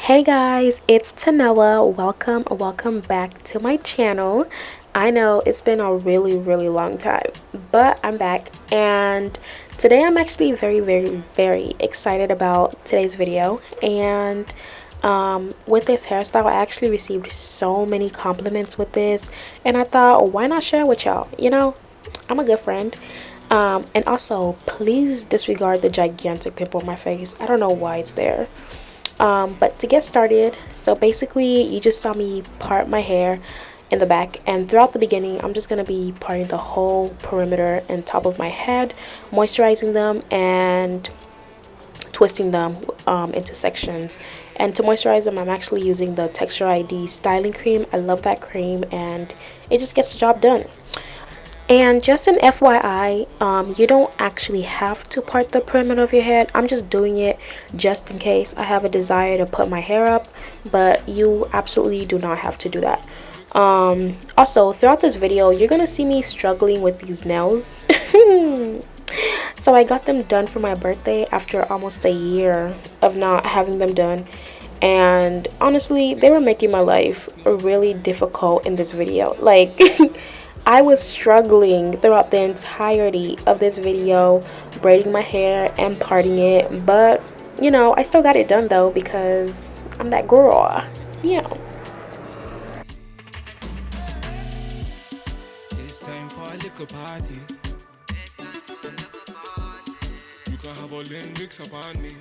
Hey guys, it's Tanoa. Welcome back to my channel. I know it's been a really long time, but I'm back, and today I'm actually very excited about today's video. And with this hairstyle, I actually received so many compliments with this, and I thought, why not share with y'all? I'm a good friend. And also, please disregard the gigantic pimple on my face. I don't know why it's there. But to get started, so basically you just saw me part my hair in the back, and throughout the beginning I'm just going to be parting the whole perimeter and top of my head, moisturizing them and twisting them into sections. And to moisturize them, I'm actually using the Texture ID styling cream. I love that cream, and it just gets the job done. And just an FYI, you don't actually have to part the perimeter of your head. I'm just doing it just in case I have a desire to put my hair up, but you absolutely do not have to do that. Also, throughout this video, you're gonna see me struggling with these nails. So I got them done for my birthday after almost a year of not having them done. And honestly, they were making my life really difficult in this video. Like, I was struggling throughout the entirety of this video, braiding my hair and parting it, but I still got it done though, because I'm that girl. Yeah. It's time for a little party. You can have all them drinks upon me.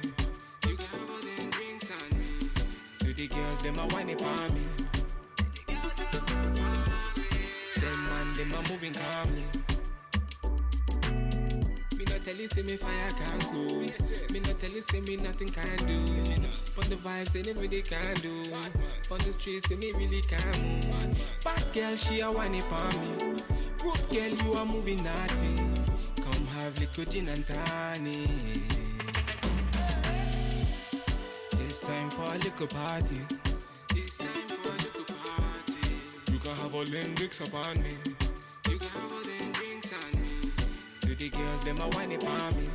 You can have all them drinks on me. So the girls, them a whine upon me. Them a moving calmly. Me not tell you say me fire can cool. Me not tell you say me nothing can do. But the vibes say everybody can do. On the streets say me really can move. Bad girl she a whine upon me. Good girl you are moving naughty. Come have liquid gin and tonic. It's time for a little party. It's time for a little party. You can have all them drinks upon me. You can have all them drinks on me. So the girls, them a whine upon me.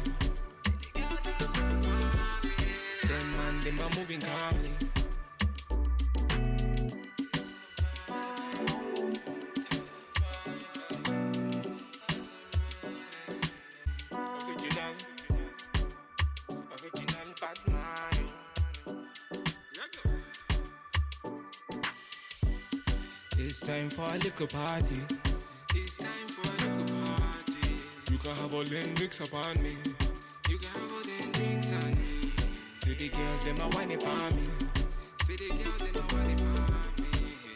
Them man, them a moving calmly. Original bad man. It's time for a little party. It's time for a little party. You can have all them drinks upon me. You can have all them drinks on me. See the girls, them a whine upon me. See the girls, them a whine upon me.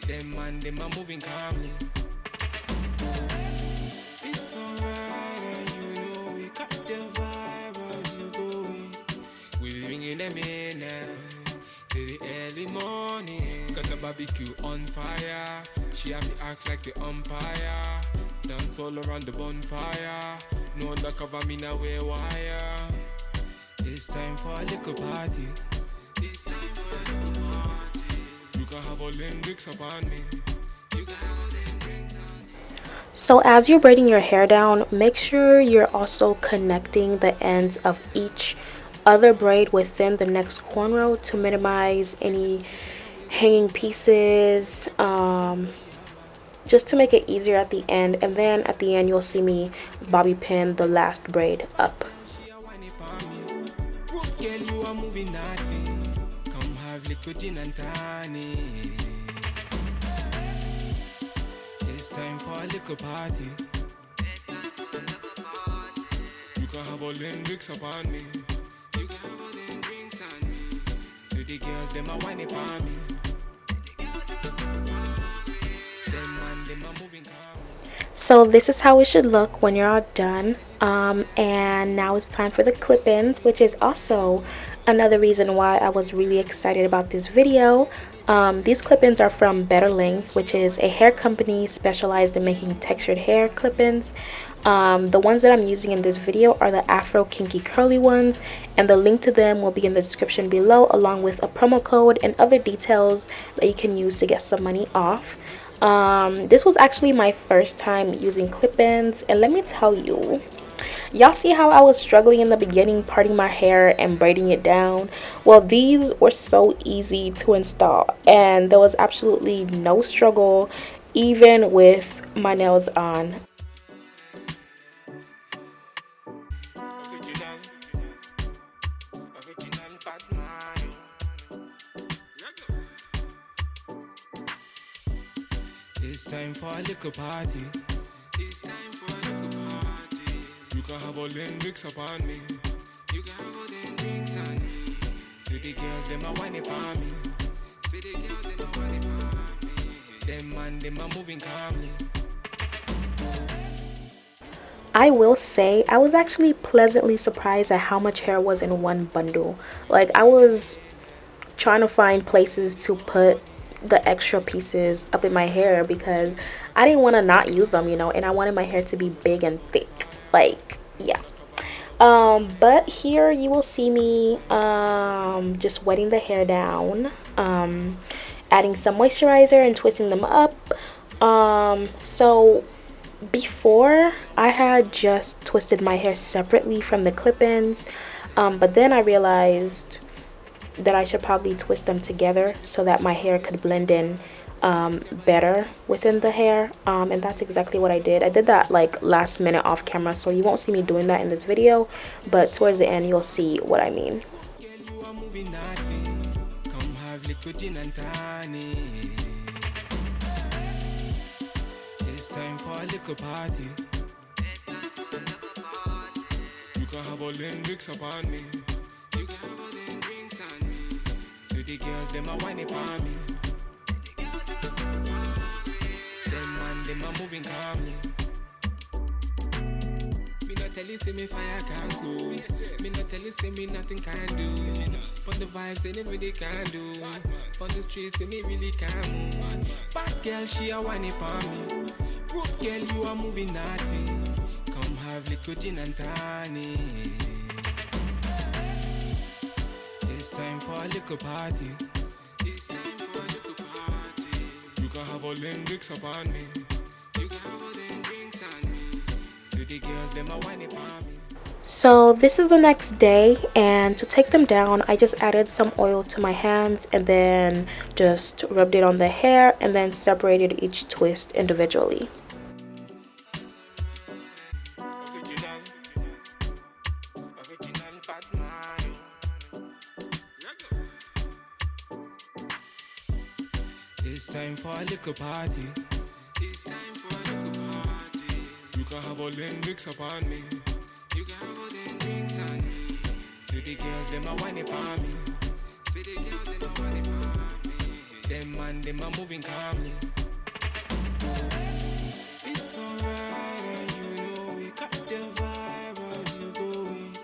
Them man, them a moving calmly. It's alright, and you know we got the vibe as you going. We bringing them in now till the early morning. Got the barbecue on fire. She have to act like the umpire. Dance all around the bonfire. No undercover, me now wear wire. It's time for a little party. It's time for a little party. You can have all them drinks upon me. You can have all them drinks on me. So as you're braiding your hair down, make sure you're also connecting the ends of each other braid within the next cornrow to minimize any hanging pieces, just to make it easier at the end. And then at the end you'll see me bobby pin the last braid up. Girl, you are moving naughty. Come have liquid gin and tonic. It's time for a little party. You can have all them drinks upon me. You can have all them drinks on me. So the girls, them a whine upon me. Them man, them a moving calm. So this is how it should look when you're all done. And now it's time for the clip-ins, which is also another reason why I was really excited about this video. These clip-ins are from BetterLength, which is a hair company specialized in making textured hair clip-ins. The ones that I'm using in this video are the Afro Kinky curly ones, and the link to them will be in the description below, along with a promo code and other details that you can use to get some money off. This was actually my first time using clip-ins, and let me tell you, Y'all see how I was struggling in the beginning parting my hair and braiding it down? Well, these were so easy to install and there was absolutely no struggle even with my nails on. Original, original Batman. It's time for a little party. It's time for a little party. You can have all them drinks upon me. You can have all them drinks on me. See the girls, them a whine upon me. See the girls, them a whine upon me. Them man, them a moving calmly. I will say I was actually pleasantly surprised at how much hair was in one bundle. Like I was trying to find places to put the extra pieces up in my hair because I didn't want to not use them, you know, and I wanted my hair to be big and thick. Like, yeah. But here you will see me just wetting the hair down, adding some moisturizer and twisting them up. So before I had just twisted my hair separately from the clip-ins, but then I realized that I should probably twist them together so that my hair could blend in better within the hair, and that's exactly what I did. I did that like last minute off camera, so you won't see me doing that in this video, but towards the end you'll see what I mean. Girl, you are moving naughty. Come have liquid gin and tonic. It's time for a little party. It's time for a little party. You can have all them drinks upon me. You can have all them drinks on me. See the girls, them a whine upon me. Them man, them a moving calmly. Me not tell you say me fire can cool. Me not tell you say me nothing can do. But the vibes say nobody can do. On the streets say me really can move. Bad girl she a whine upon me. Good girl you are moving naughty. Come have liquid gin and tonic. It's time for a little party. It's time for a little party. You can have all them drinks upon me. You can have all them drinks on me. See the girls, them a whine upon me. So this is the next day, and to take them down I just added some oil to my hands and then just rubbed it on the hair and then separated each twist individually. Original, original Batman. It's time for a little party. It's time for a little party. You can have all them drinks upon me. You can have all them drinks on me. See the girls, them a whine upon me. See the girls, them a whine upon me. Them man, them a moving calmly. It's alright, and you know we got the vibe as you going.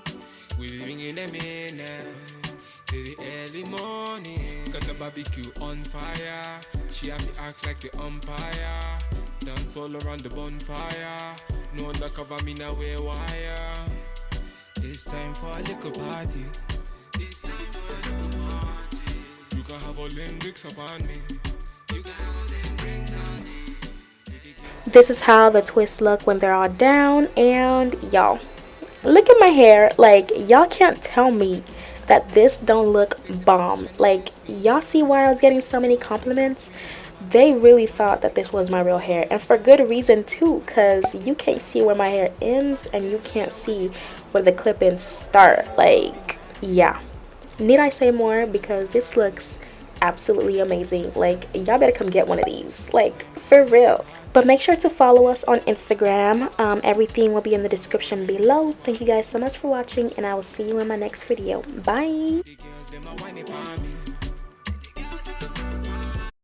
We bringing them in now till the early morning. Got the barbecue on fire. She have to act like the umpire. Dance all around the bonfire. No undercover, me now wear wire. It's time for a little party. It's time for a little party. You can have all them drinks upon me. You can have all them drinks on me. This is how the twists look when they're all down, and y'all, look at my hair. Like, y'all can't tell me that this don't look bomb. Like, y'all see why I was getting so many compliments? They really thought that this was my real hair, and for good reason too, because you can't see where my hair ends and you can't see where the clip-ins start. Like, yeah, need I say more? Because this looks absolutely amazing. Like, y'all better come get one of these, like, for real. But make sure to follow us on Instagram. Everything will be in the description below. Thank you guys so much for watching, and I will see you in my next video. Bye. The girls, them a whine upon me.